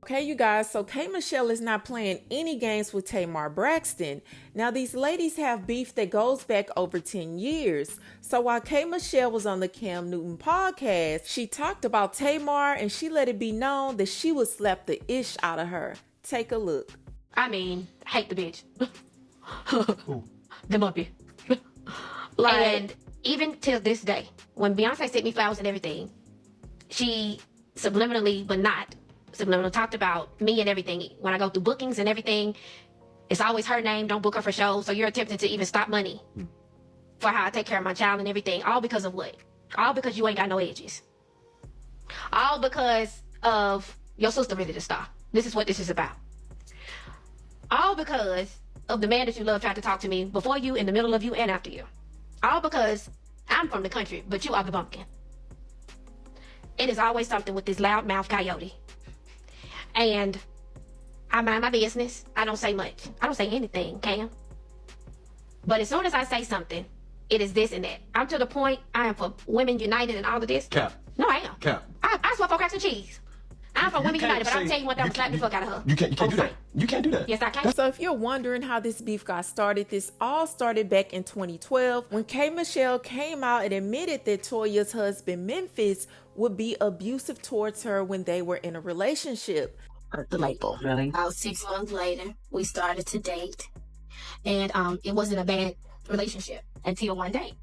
Okay, you guys, so K Michelle is not playing any games with Tamar Braxton. Now, these ladies have beef that goes back over 10 years. So while K Michelle was on the Cam Newton podcast, she talked about Tamar and she let it be known that she would slap the ish out of her. Take a look. I mean, hate the bitch. The Muppet. And even till this day, when Beyonce sent me flowers and everything, she subliminally, but not subliminally, talked about me and everything. When I go through bookings and everything, it's always her name. Don't book her for shows. So you're attempting to even stop money for how I take care of my child and everything. All because of what? All because you ain't got no edges. All because of your sister really the star. This is what this is about. All because of the man that you love tried to talk to me before you, in the middle of you, and after you. All because I'm from the country, but you are the bumpkin. It is always something with this loudmouth coyote. And I mind my business. I don't say much. I don't say anything, Cam. But as soon as I say something, it is this and that. I'm to the point, I am for Women United and all of this. Cap. No, I am. Cap. I swear for cracks and cheese. I'm for Women United, but I'm telling you what, that will slap the fuck out of her. You can't do that. You can't do that. Yes, I can. So if you're wondering how this beef got started, this all started back in 2012 when K Michelle came out and admitted that Toya's husband Memphis would be abusive towards her when they were in a relationship. The label. Really? About 6 months later, we started to date, and it wasn't a bad relationship until one day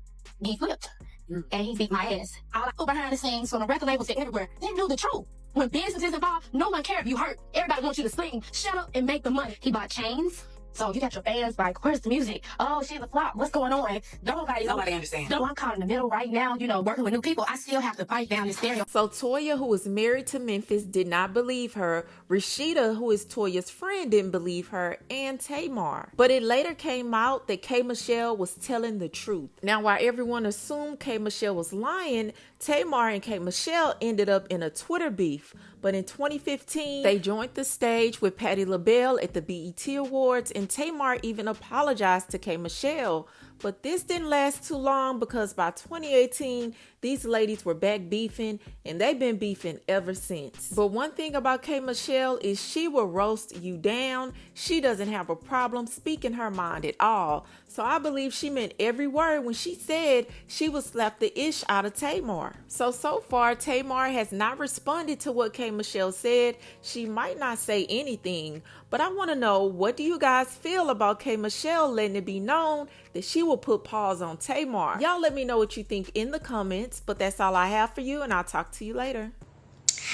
he flipped and he beat my ass. All I know behind the scenes from the record labels and everywhere, they knew the truth. When business is involved, no one cares if you hurt. Everybody wants you to sing, shut up, and make the money. He bought chains. So you got your fans like, where's the music? Oh, she's a flop. What's going on? Nobody understands. No, I'm caught in the middle right now, working with new people. I still have to fight down this stereo. So Toya, who was married to Memphis, did not believe her. Rashida, who is Toya's friend, didn't believe her, and Tamar. But it later came out that K Michelle was telling the truth. Now, while everyone assumed K Michelle was lying, Tamar and K Michelle ended up in a Twitter beef. But in 2015, they joined the stage with Patti LaBelle at the BET Awards, and Tamar even apologized to K Michelle. But this didn't last too long because by 2018, these ladies were back beefing, and they've been beefing ever since. But one thing about K Michelle is she will roast you down. She doesn't have a problem speaking her mind at all. So I believe she meant every word when she said she would slap the ish out of Tamar. So far, Tamar has not responded to what K Michelle said. She might not say anything, but I want to know, what do you guys feel about K Michelle letting it be known that she will put pause on Tamar? Y'all let me know what you think in the comments, but that's all I have for you, and I'll talk to you later.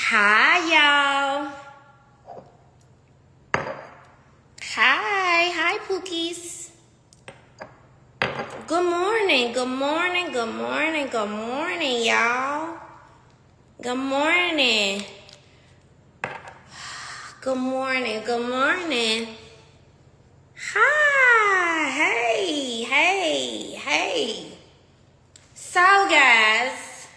Hi, y'all. Hi, Pookies. Good morning, y'all. Good morning. Good morning. Hi, hey. So, guys,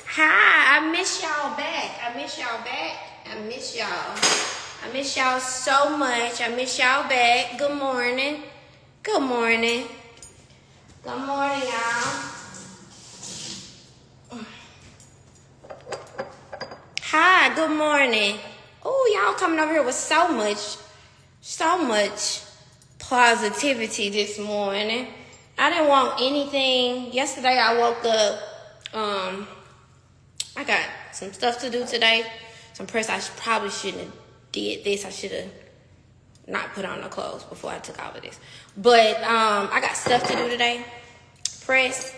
hi, I miss y'all back. I miss y'all so much. I miss y'all back. Good morning, y'all. Hi, good morning. Oh, y'all coming over here with so much positivity this morning. I didn't want anything. Yesterday I woke up, I got some stuff to do today. Some press. I probably shouldn't have did this. I should have not put on the clothes before I took all of this. But I got stuff to do today. Press.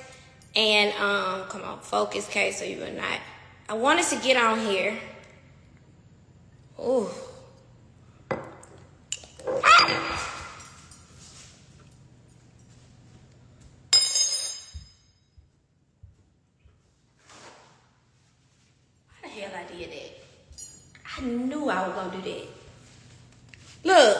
And come on, focus, Kay, so you are not. I wanted to get on here. Ooh. Ah! Why the hell I did that? I knew I was gonna do that. Look.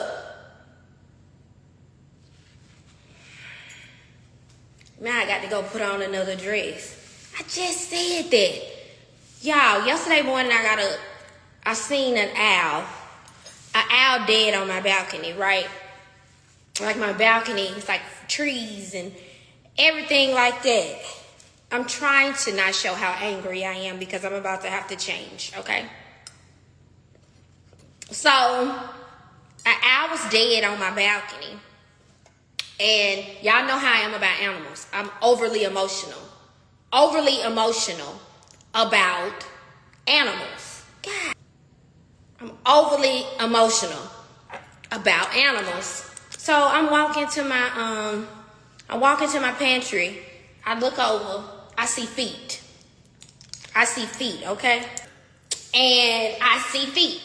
Now I got to go put on another dress. I just said that. Y'all, yesterday morning I got up. I seen an owl. An owl dead on my balcony, right? Like my balcony, it's like trees and everything like that. I'm trying to not show how angry I am because I'm about to have to change, okay? So, an owl was dead on my balcony. And y'all know how I am about animals. I'm overly emotional. Overly emotional about animals. God. I'm overly emotional about animals. So I'm walking to my pantry. I look over, I see feet. Okay? And I see feet.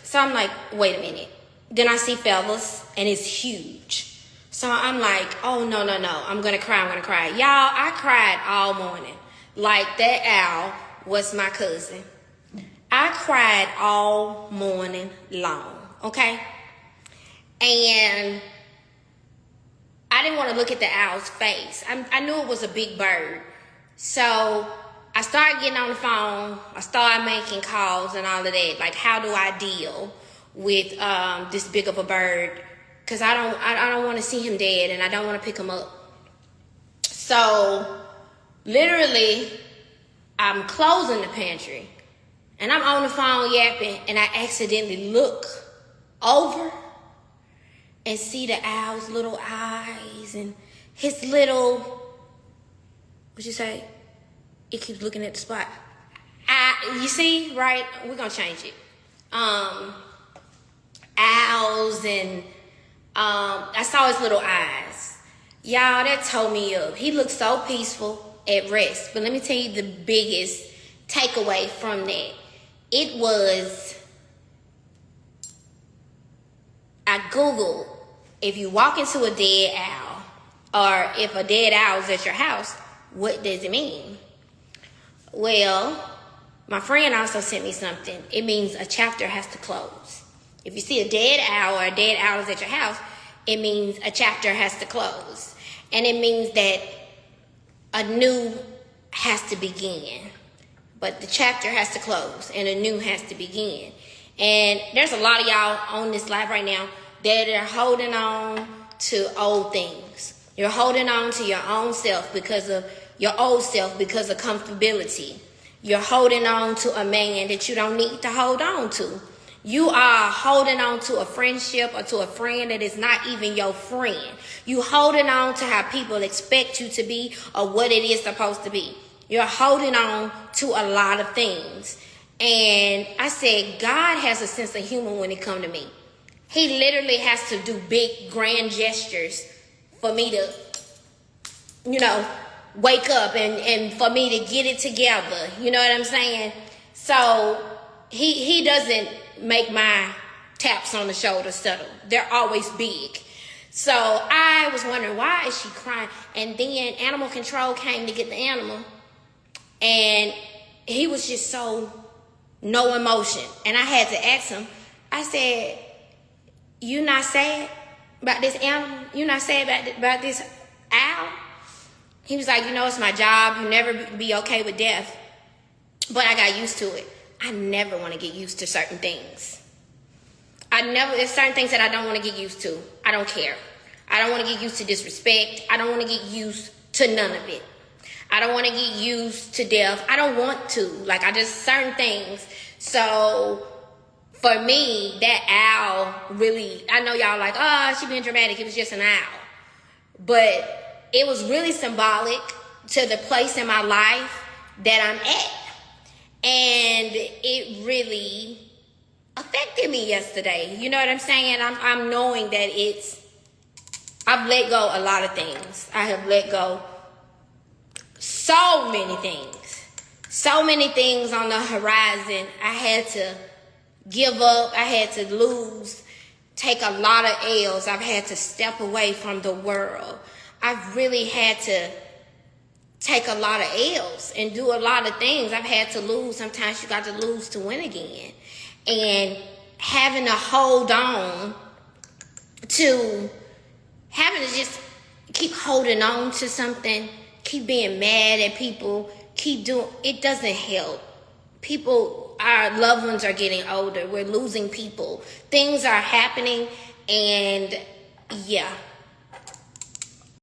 So I'm like, wait a minute. Then I see fellas, and it's huge. So I'm like, oh, no. I'm going to cry. Y'all, I cried all morning. Like that owl was my cousin. I cried all morning long, okay? And I didn't want to look at the owl's face. I knew it was a big bird. So I started getting on the phone. I started making calls and all of that. Like, how do I deal with this big of a bird? Because I don't want to see him dead, and I don't want to pick him up. So literally, I'm closing the pantry, and I'm on the phone yapping, and I accidentally look over and see the owl's little eyes and his little, what'd you say? It keeps looking at the spot. You see, right? We're going to change it. Owls, and I saw his little eyes. Y'all, that tore me up. He looked so peaceful at rest. But let me tell you the biggest takeaway from that. It was, I Googled, if you walk into a dead owl, or if a dead owl is at your house, what does it mean? Well, my friend also sent me something. It means a chapter has to close. If you see a dead owl or a dead owl is at your house, it means a chapter has to close. And it means that a new has to begin. But the chapter has to close and a new has to begin. And there's a lot of y'all on this live right now that are holding on to old things. You're holding on to your own self because of your old self, because of comfortability. You're holding on to a man that you don't need to hold on to. You are holding on to a friendship or to a friend that is not even your friend. You holding on to how people expect you to be or what it is supposed to be. You're holding on to a lot of things. And I said, God has a sense of humor when it comes to me. He literally has to do big, grand gestures for me to, wake up and for me to get it together. You know what I'm saying? So he doesn't make my taps on the shoulder subtle. They're always big. So I was wondering, why is she crying? And then animal control came to get the animal. And he was just so no emotion. And I had to ask him, I said, you not sad about this animal? You not sad about this owl? He was like, it's my job. You never be okay with death. But I got used to it. I never want to get used to certain things. There's certain things that I don't want to get used to. I don't care. I don't want to get used to disrespect. I don't want to get used to none of it. I don't want to get used to death. I don't want to. Certain things. So for me, that owl really, I know y'all like, she being dramatic. It was just an owl. But it was really symbolic to the place in my life that I'm at. And it really affected me yesterday. You know what I'm saying? I'm knowing that I've let go a lot of things. I have let go so many things. So many things on the horizon. I had to give up. I had to lose. Take a lot of L's. I've had to step away from the world. I've really had to take a lot of L's and do a lot of things. I've had to lose. Sometimes you got to lose to win again. And having to hold on to, having to just keep holding on to something, keep being mad at people, it doesn't help. Our loved ones are getting older. We're losing people. Things are happening, and yeah.